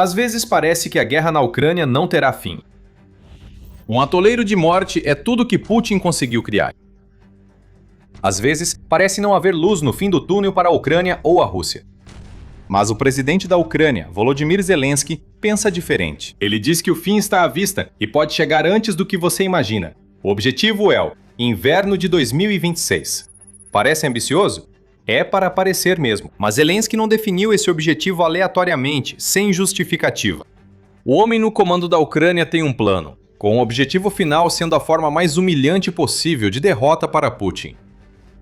Às vezes parece que a guerra na Ucrânia não terá fim. Um atoleiro de morte é tudo que Putin conseguiu criar. Às vezes, parece não haver luz no fim do túnel para a Ucrânia ou a Rússia. Mas o presidente da Ucrânia, Volodymyr Zelensky, pensa diferente. Ele diz que o fim está à vista e pode chegar antes do que você imagina. O objetivo é o inverno de 2026. Parece ambicioso? É para parecer mesmo, mas Zelensky não definiu esse objetivo aleatoriamente, sem justificativa. O homem no comando da Ucrânia tem um plano, com o objetivo final sendo a forma mais humilhante possível de derrota para Putin.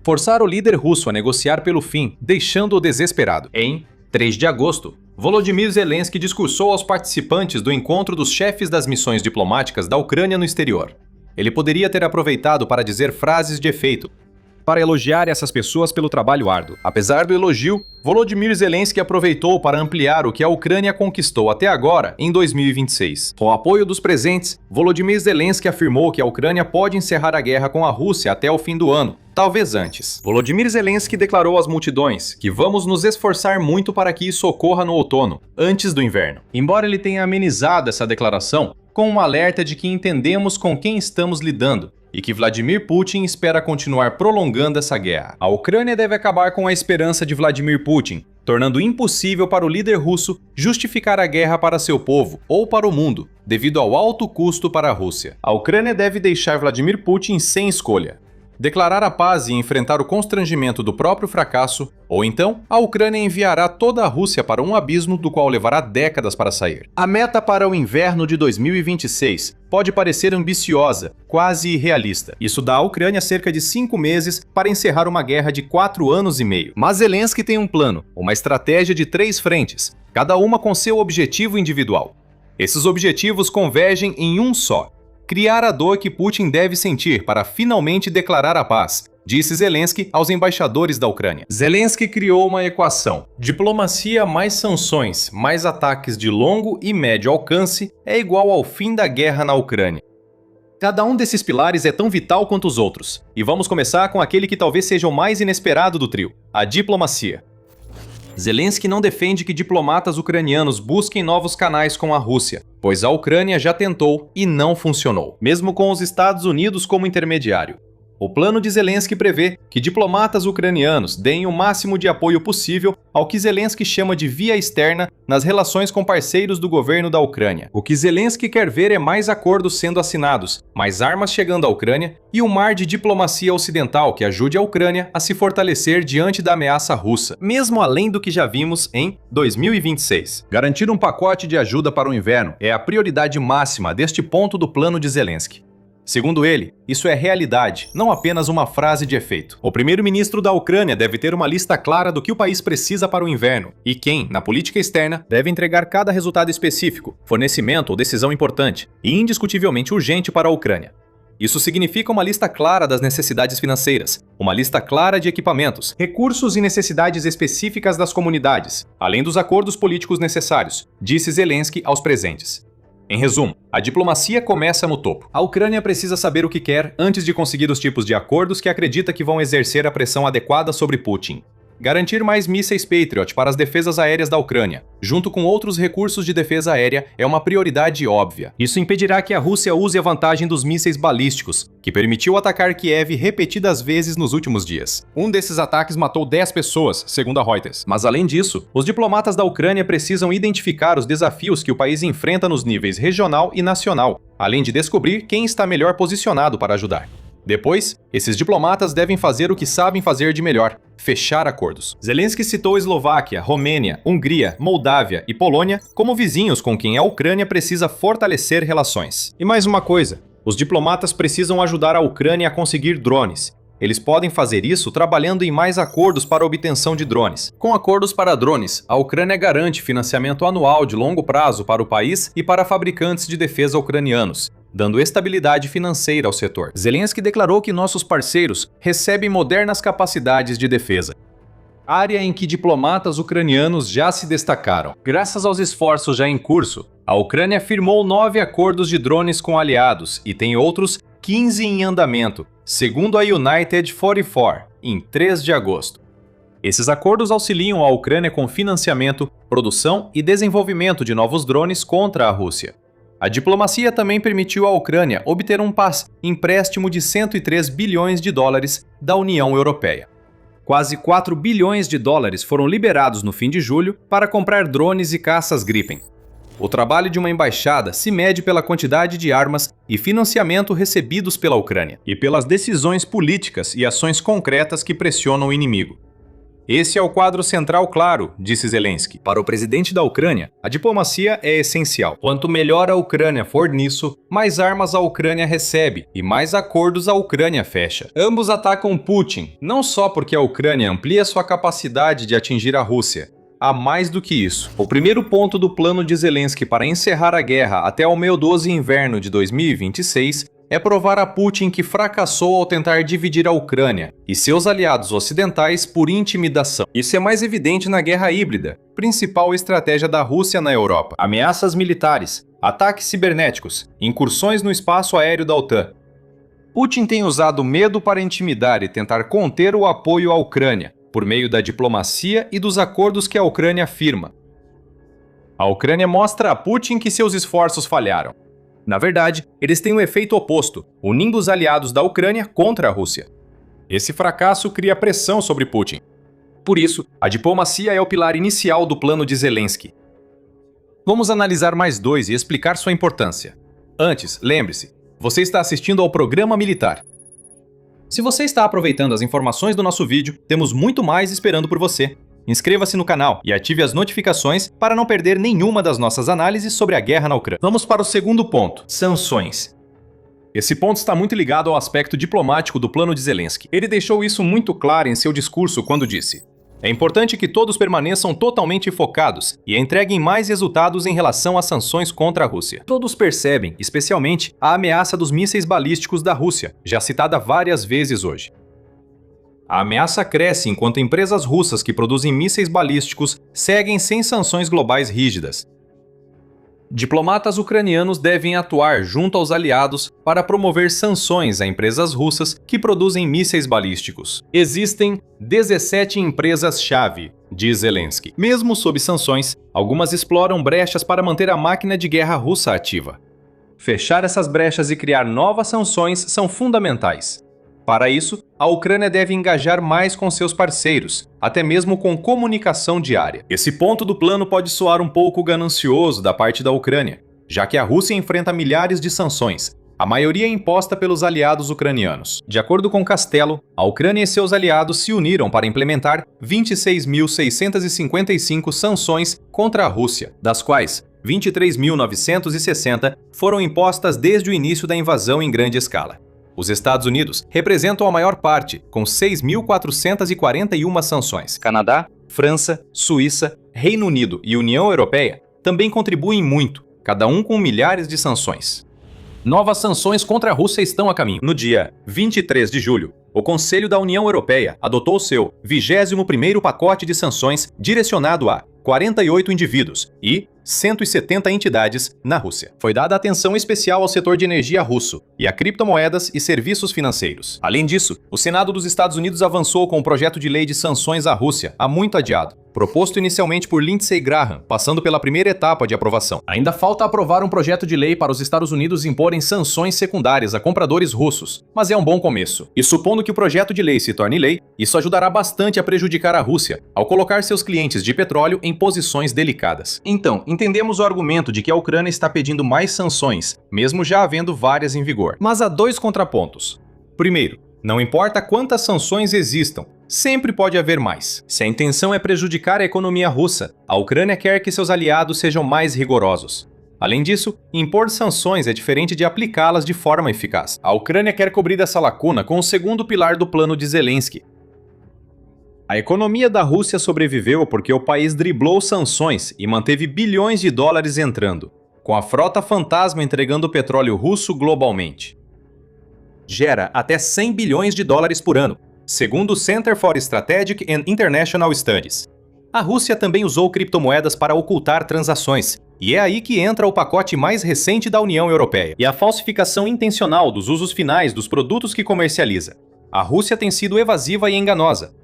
Forçar o líder russo a negociar pelo fim, deixando-o desesperado. Em 3 de agosto, Volodymyr Zelensky discursou aos participantes do encontro dos chefes das missões diplomáticas da Ucrânia no exterior. Ele poderia ter aproveitado para dizer frases de efeito, para elogiar essas pessoas pelo trabalho árduo. Apesar do elogio, Volodymyr Zelensky aproveitou para ampliar o que a Ucrânia conquistou até agora, em 2026. Com o apoio dos presentes, Volodymyr Zelensky afirmou que a Ucrânia pode encerrar a guerra com a Rússia até o fim do ano, talvez antes. Volodymyr Zelensky declarou às multidões que vamos nos esforçar muito para que isso ocorra no outono, antes do inverno. Embora ele tenha amenizado essa declaração com um alerta de que entendemos com quem estamos lidando e que Vladimir Putin espera continuar prolongando essa guerra. A Ucrânia deve acabar com a esperança de Vladimir Putin, tornando impossível para o líder russo justificar a guerra para seu povo ou para o mundo, devido ao alto custo para a Rússia. A Ucrânia deve deixar Vladimir Putin sem escolha. Declarar a paz e enfrentar o constrangimento do próprio fracasso, ou então a Ucrânia enviará toda a Rússia para um abismo do qual levará décadas para sair. A meta para o inverno de 2026 pode parecer ambiciosa, quase irrealista. Isso dá à Ucrânia cerca de 5 meses para encerrar uma guerra de 4 anos e meio. Mas Zelensky tem um plano, uma estratégia de 3 frentes, cada uma com seu objetivo individual. Esses objetivos convergem em um só: criar a dor que Putin deve sentir para finalmente declarar a paz, disse Zelensky aos embaixadores da Ucrânia. Zelensky criou uma equação: diplomacia mais sanções, mais ataques de longo e médio alcance é igual ao fim da guerra na Ucrânia. Cada um desses pilares é tão vital quanto os outros, e vamos começar com aquele que talvez seja o mais inesperado do trio: a diplomacia. Zelensky não defende que diplomatas ucranianos busquem novos canais com a Rússia, pois a Ucrânia já tentou e não funcionou, mesmo com os Estados Unidos como intermediário. O plano de Zelensky prevê que diplomatas ucranianos deem o máximo de apoio possível ao que Zelensky chama de via externa nas relações com parceiros do governo da Ucrânia. O que Zelensky quer ver é mais acordos sendo assinados, mais armas chegando à Ucrânia e um mar de diplomacia ocidental que ajude a Ucrânia a se fortalecer diante da ameaça russa, mesmo além do que já vimos em 2026. Garantir um pacote de ajuda para o inverno é a prioridade máxima deste ponto do plano de Zelensky. Segundo ele, isso é realidade, não apenas uma frase de efeito. O primeiro-ministro da Ucrânia deve ter uma lista clara do que o país precisa para o inverno e quem, na política externa, deve entregar cada resultado específico, fornecimento ou decisão importante e indiscutivelmente urgente para a Ucrânia. Isso significa uma lista clara das necessidades financeiras, uma lista clara de equipamentos, recursos e necessidades específicas das comunidades, além dos acordos políticos necessários, disse Zelensky aos presentes. Em resumo, a diplomacia começa no topo. A Ucrânia precisa saber o que quer antes de conseguir os tipos de acordos que acredita que vão exercer a pressão adequada sobre Putin. Garantir mais mísseis Patriot para as defesas aéreas da Ucrânia, junto com outros recursos de defesa aérea, é uma prioridade óbvia. Isso impedirá que a Rússia use a vantagem dos mísseis balísticos, que permitiu atacar Kiev repetidas vezes nos últimos dias. Um desses ataques matou 10 pessoas, segundo a Reuters. Mas além disso, os diplomatas da Ucrânia precisam identificar os desafios que o país enfrenta nos níveis regional e nacional, além de descobrir quem está melhor posicionado para ajudar. Depois, esses diplomatas devem fazer o que sabem fazer de melhor: fechar acordos. Zelensky citou Eslováquia, Romênia, Hungria, Moldávia e Polônia como vizinhos com quem a Ucrânia precisa fortalecer relações. E mais uma coisa: os diplomatas precisam ajudar a Ucrânia a conseguir drones. Eles podem fazer isso trabalhando em mais acordos para a obtenção de drones. Com acordos para drones, a Ucrânia garante financiamento anual de longo prazo para o país e para fabricantes de defesa ucranianos, dando estabilidade financeira ao setor. Zelensky declarou que nossos parceiros recebem modernas capacidades de defesa, área em que diplomatas ucranianos já se destacaram. Graças aos esforços já em curso, a Ucrânia firmou 9 acordos de drones com aliados e tem outros 15 em andamento, segundo a United 44, em 3 de agosto. Esses acordos auxiliam a Ucrânia com financiamento, produção e desenvolvimento de novos drones contra a Rússia. A diplomacia também permitiu à Ucrânia obter um empréstimo de 103 bilhões de dólares da União Europeia. Quase 4 bilhões de dólares foram liberados no fim de julho para comprar drones e caças Gripen. O trabalho de uma embaixada se mede pela quantidade de armas e financiamento recebidos pela Ucrânia e pelas decisões políticas e ações concretas que pressionam o inimigo. Esse é o quadro central claro, disse Zelensky. Para o presidente da Ucrânia, a diplomacia é essencial. Quanto melhor a Ucrânia for nisso, mais armas a Ucrânia recebe e mais acordos a Ucrânia fecha. Ambos atacam Putin, não só porque a Ucrânia amplia sua capacidade de atingir a Rússia. Há mais do que isso. O primeiro ponto do plano de Zelensky para encerrar a guerra até o meio 12 inverno de 2026 é provar a Putin que fracassou ao tentar dividir a Ucrânia e seus aliados ocidentais por intimidação. Isso é mais evidente na guerra híbrida, principal estratégia da Rússia na Europa. Ameaças militares, ataques cibernéticos, incursões no espaço aéreo da OTAN. Putin tem usado medo para intimidar e tentar conter o apoio à Ucrânia, por meio da diplomacia e dos acordos que a Ucrânia firma. A Ucrânia mostra a Putin que seus esforços falharam. Na verdade, eles têm um efeito oposto, unindo os aliados da Ucrânia contra a Rússia. Esse fracasso cria pressão sobre Putin. Por isso, a diplomacia é o pilar inicial do plano de Zelensky. Vamos analisar mais dois e explicar sua importância. Antes, lembre-se, você está assistindo ao programa militar. Se você está aproveitando as informações do nosso vídeo, temos muito mais esperando por você. Inscreva-se no canal e ative as notificações para não perder nenhuma das nossas análises sobre a guerra na Ucrânia. Vamos para o segundo ponto: sanções. Esse ponto está muito ligado ao aspecto diplomático do plano de Zelensky. Ele deixou isso muito claro em seu discurso quando disse: "É importante que todos permaneçam totalmente focados e entreguem mais resultados em relação às sanções contra a Rússia." Todos percebem, especialmente, a ameaça dos mísseis balísticos da Rússia, já citada várias vezes hoje. A ameaça cresce enquanto empresas russas que produzem mísseis balísticos seguem sem sanções globais rígidas. Diplomatas ucranianos devem atuar junto aos aliados para promover sanções a empresas russas que produzem mísseis balísticos. Existem 17 empresas-chave, diz Zelensky. Mesmo sob sanções, algumas exploram brechas para manter a máquina de guerra russa ativa. Fechar essas brechas e criar novas sanções são fundamentais. Para isso, a Ucrânia deve engajar mais com seus parceiros, até mesmo com comunicação diária. Esse ponto do plano pode soar um pouco ganancioso da parte da Ucrânia, já que a Rússia enfrenta milhares de sanções, a maioria imposta pelos aliados ucranianos. De acordo com Castello, a Ucrânia e seus aliados se uniram para implementar 26.655 sanções contra a Rússia, das quais 23.960 foram impostas desde o início da invasão em grande escala. Os Estados Unidos representam a maior parte, com 6.441 sanções. Canadá, França, Suíça, Reino Unido e União Europeia também contribuem muito, cada um com milhares de sanções. Novas sanções contra a Rússia estão a caminho. No dia 23 de julho, o Conselho da União Europeia adotou seu 21º pacote de sanções direcionado a 48 indivíduos e 170 entidades na Rússia. Foi dada atenção especial ao setor de energia russo e a criptomoedas e serviços financeiros. Além disso, o Senado dos Estados Unidos avançou com o projeto de lei de sanções à Rússia, há muito adiado, proposto inicialmente por Lindsey Graham, passando pela primeira etapa de aprovação. Ainda falta aprovar um projeto de lei para os Estados Unidos imporem sanções secundárias a compradores russos, mas é um bom começo. E supondo que o projeto de lei se torne lei, isso ajudará bastante a prejudicar a Rússia, ao colocar seus clientes de petróleo em posições delicadas. Então, entendemos o argumento de que a Ucrânia está pedindo mais sanções, mesmo já havendo várias em vigor. Mas há dois contrapontos. Primeiro, não importa quantas sanções existam, sempre pode haver mais. Se a intenção é prejudicar a economia russa, a Ucrânia quer que seus aliados sejam mais rigorosos. Além disso, impor sanções é diferente de aplicá-las de forma eficaz. A Ucrânia quer cobrir essa lacuna com o segundo pilar do plano de Zelensky. A economia da Rússia sobreviveu porque o país driblou sanções e manteve bilhões de dólares entrando, com a frota fantasma entregando petróleo russo globalmente. Gera até 100 bilhões de dólares por ano, segundo o Center for Strategic and International Studies. A Rússia também usou criptomoedas para ocultar transações, e é aí que entra o pacote mais recente da União Europeia, e a falsificação intencional dos usos finais dos produtos que comercializa. A Rússia tem sido evasiva e enganosa.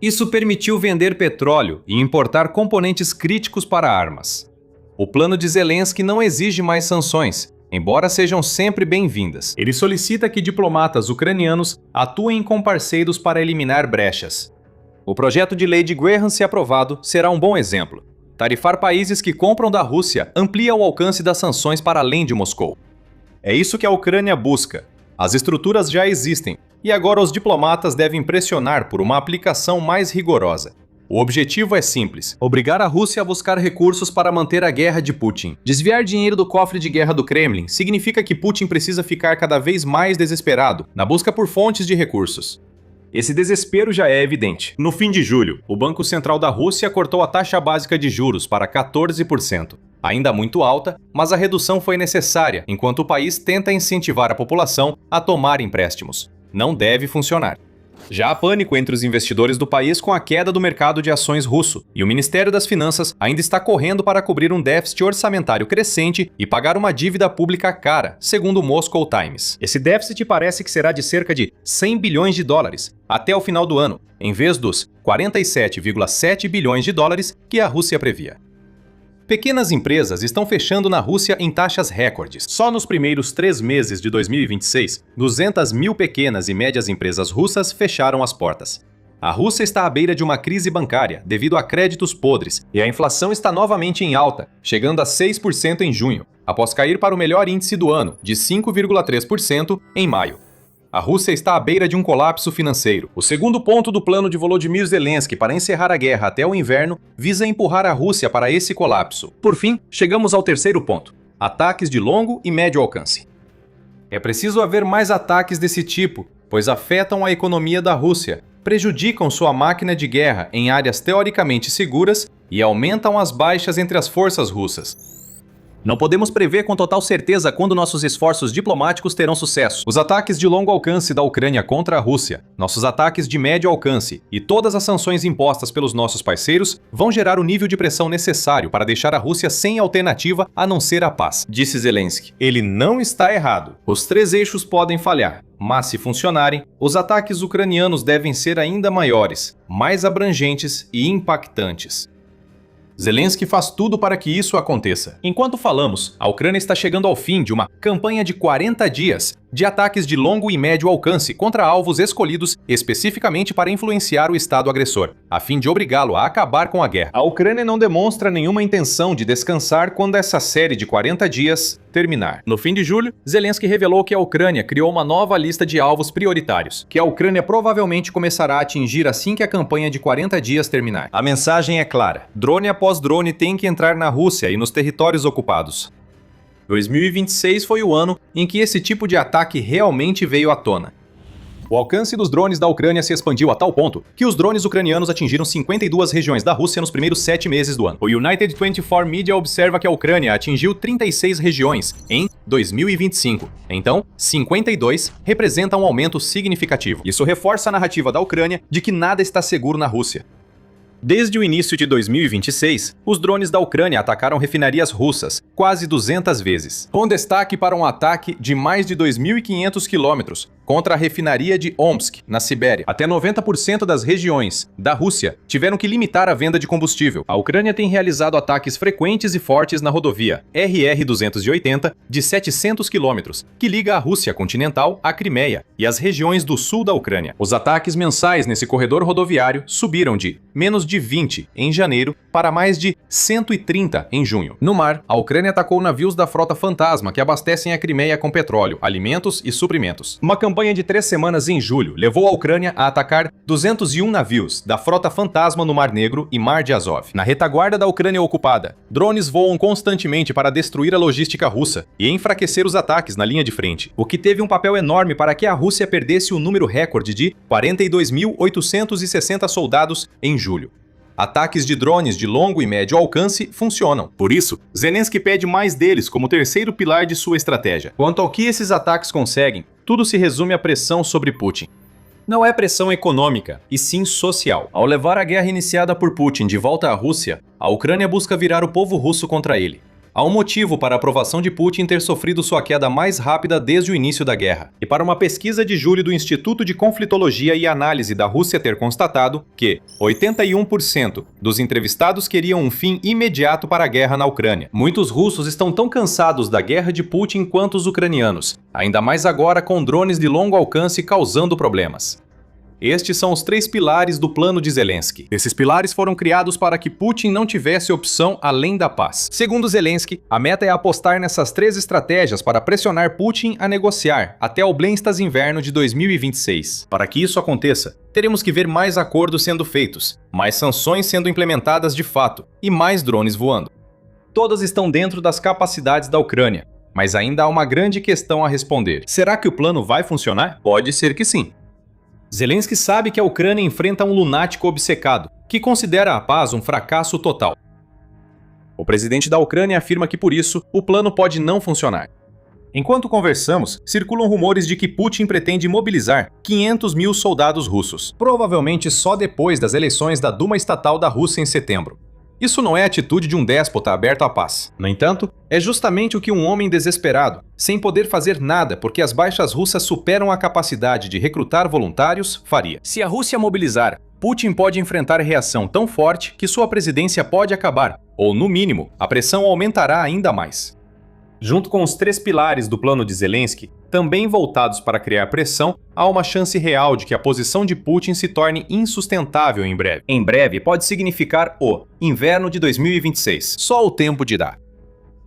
Isso permitiu vender petróleo e importar componentes críticos para armas. O plano de Zelensky não exige mais sanções, embora sejam sempre bem-vindas. Ele solicita que diplomatas ucranianos atuem com parceiros para eliminar brechas. O projeto de lei de Graham, se aprovado, será um bom exemplo. Tarifar países que compram da Rússia amplia o alcance das sanções para além de Moscou. É isso que a Ucrânia busca. As estruturas já existem, e agora os diplomatas devem pressionar por uma aplicação mais rigorosa. O objetivo é simples: obrigar a Rússia a buscar recursos para manter a guerra de Putin. Desviar dinheiro do cofre de guerra do Kremlin significa que Putin precisa ficar cada vez mais desesperado na busca por fontes de recursos. Esse desespero já é evidente. No fim de julho, o Banco Central da Rússia cortou a taxa básica de juros para 14%. Ainda muito alta, mas a redução foi necessária enquanto o país tenta incentivar a população a tomar empréstimos. Não deve funcionar. Já há pânico entre os investidores do país com a queda do mercado de ações russo, e o Ministério das Finanças ainda está correndo para cobrir um déficit orçamentário crescente e pagar uma dívida pública cara, segundo o Moscow Times. Esse déficit parece que será de cerca de 100 bilhões de dólares até o final do ano, em vez dos 47,7 bilhões de dólares que a Rússia previa. Pequenas empresas estão fechando na Rússia em taxas recordes. Só nos primeiros 3 meses de 2026, 200 mil pequenas e médias empresas russas fecharam as portas. A Rússia está à beira de uma crise bancária devido a créditos podres, e a inflação está novamente em alta, chegando a 6% em junho, após cair para o melhor índice do ano, de 5,3% em maio. A Rússia está à beira de um colapso financeiro. O segundo ponto do plano de Volodymyr Zelensky para encerrar a guerra até o inverno visa empurrar a Rússia para esse colapso. Por fim, chegamos ao terceiro ponto: ataques de longo e médio alcance. É preciso haver mais ataques desse tipo, pois afetam a economia da Rússia, prejudicam sua máquina de guerra em áreas teoricamente seguras e aumentam as baixas entre as forças russas. Não podemos prever com total certeza quando nossos esforços diplomáticos terão sucesso. Os ataques de longo alcance da Ucrânia contra a Rússia, nossos ataques de médio alcance e todas as sanções impostas pelos nossos parceiros vão gerar o nível de pressão necessário para deixar a Rússia sem alternativa a não ser a paz, disse Zelensky. Ele não está errado. Os 3 eixos podem falhar, mas se funcionarem, os ataques ucranianos devem ser ainda maiores, mais abrangentes e impactantes. Zelensky faz tudo para que isso aconteça. Enquanto falamos, a Ucrânia está chegando ao fim de uma campanha de 40 dias de ataques de longo e médio alcance contra alvos escolhidos especificamente para influenciar o Estado agressor, a fim de obrigá-lo a acabar com a guerra. A Ucrânia não demonstra nenhuma intenção de descansar quando essa série de 40 dias terminar. No fim de julho, Zelensky revelou que a Ucrânia criou uma nova lista de alvos prioritários, que a Ucrânia provavelmente começará a atingir assim que a campanha de 40 dias terminar. A mensagem é clara: drone após drone tem que entrar na Rússia e nos territórios ocupados. 2026 foi o ano em que esse tipo de ataque realmente veio à tona. O alcance dos drones da Ucrânia se expandiu a tal ponto que os drones ucranianos atingiram 52 regiões da Rússia nos primeiros 7 meses do ano. O United 24 Media observa que a Ucrânia atingiu 36 regiões em 2025. Então, 52 representa um aumento significativo. Isso reforça a narrativa da Ucrânia de que nada está seguro na Rússia. Desde o início de 2026, os drones da Ucrânia atacaram refinarias russas quase 200 vezes, com destaque para um ataque de mais de 2.500 quilômetros contra a refinaria de Omsk, na Sibéria. Até 90% das regiões da Rússia tiveram que limitar a venda de combustível. A Ucrânia tem realizado ataques frequentes e fortes na rodovia RR-280 de 700 quilômetros, que liga a Rússia continental à Crimeia e as regiões do sul da Ucrânia. Os ataques mensais nesse corredor rodoviário subiram de menos de 20 em janeiro para mais de 130 em junho. No mar, a Ucrânia atacou navios da frota Fantasma que abastecem a Crimeia com petróleo, alimentos e suprimentos. Uma campanha de 3 semanas em julho levou a Ucrânia a atacar 201 navios da frota Fantasma no Mar Negro e Mar de Azov. Na retaguarda da Ucrânia ocupada, drones voam constantemente para destruir a logística russa e enfraquecer os ataques na linha de frente, o que teve um papel enorme para que a Rússia perdesse o número recorde de 42.860 soldados em julho. Ataques de drones de longo e médio alcance funcionam. Por isso, Zelensky pede mais deles como terceiro pilar de sua estratégia. Quanto ao que esses ataques conseguem, tudo se resume à pressão sobre Putin. Não é pressão econômica, e sim social. Ao levar a guerra iniciada por Putin de volta à Rússia, a Ucrânia busca virar o povo russo contra ele. há um motivo para a aprovação de Putin ter sofrido sua queda mais rápida desde o início da guerra, e para uma pesquisa de julho do Instituto de Conflitologia e Análise da Rússia ter constatado que 81% dos entrevistados queriam um fim imediato para a guerra na Ucrânia. Muitos russos estão tão cansados da guerra de Putin quanto os ucranianos, ainda mais agora com drones de longo alcance causando problemas. Estes são os 3 pilares do plano de Zelensky. Esses pilares foram criados para que Putin não tivesse opção além da paz. Segundo Zelensky, a meta é apostar nessas 3 estratégias para pressionar Putin a negociar até o Blenstás Inverno de 2026. Para que isso aconteça, teremos que ver mais acordos sendo feitos, mais sanções sendo implementadas de fato e mais drones voando. Todas estão dentro das capacidades da Ucrânia, mas ainda há uma grande questão a responder. Será que o plano vai funcionar? Pode ser que sim. Zelensky sabe que a Ucrânia enfrenta um lunático obcecado, que considera a paz um fracasso total. O presidente da Ucrânia afirma que, por isso, o plano pode não funcionar. Enquanto conversamos, circulam rumores de que Putin pretende mobilizar 500 mil soldados russos, provavelmente só depois das eleições da Duma Estatal da Rússia em setembro. Isso não é a atitude de um déspota aberto à paz. No entanto, é justamente o que um homem desesperado, sem poder fazer nada porque as baixas russas superam a capacidade de recrutar voluntários, faria. Se a Rússia mobilizar, Putin pode enfrentar reação tão forte que sua presidência pode acabar, ou, no mínimo, a pressão aumentará ainda mais. Junto com os 3 pilares do plano de Zelensky, também voltados para criar pressão, há uma chance real de que a posição de Putin se torne insustentável em breve. Em breve pode significar o inverno de 2026. Só o tempo dirá.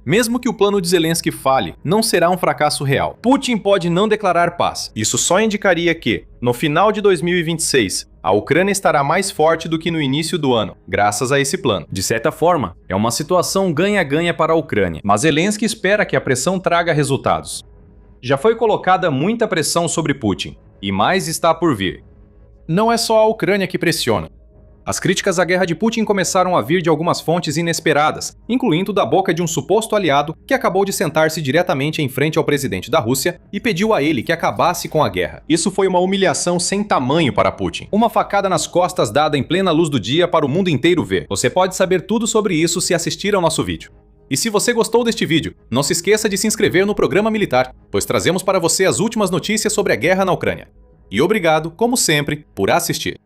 Mesmo que o plano de Zelensky falhe, não será um fracasso real. Putin pode não declarar paz. Isso só indicaria que, no final de 2026, a Ucrânia estará mais forte do que no início do ano, graças a esse plano. De certa forma, é uma situação ganha-ganha para a Ucrânia, mas Zelensky espera que a pressão traga resultados. Já foi colocada muita pressão sobre Putin, e mais está por vir. Não é só a Ucrânia que pressiona. As críticas à guerra de Putin começaram a vir de algumas fontes inesperadas, incluindo da boca de um suposto aliado que acabou de sentar-se diretamente em frente ao presidente da Rússia e pediu a ele que acabasse com a guerra. Isso foi uma humilhação sem tamanho para Putin. Uma facada nas costas dada em plena luz do dia para o mundo inteiro ver. Você pode saber tudo sobre isso se assistir ao nosso vídeo. E se você gostou deste vídeo, não se esqueça de se inscrever no Programa Militar, pois trazemos para você as últimas notícias sobre a guerra na Ucrânia. E obrigado, como sempre, por assistir.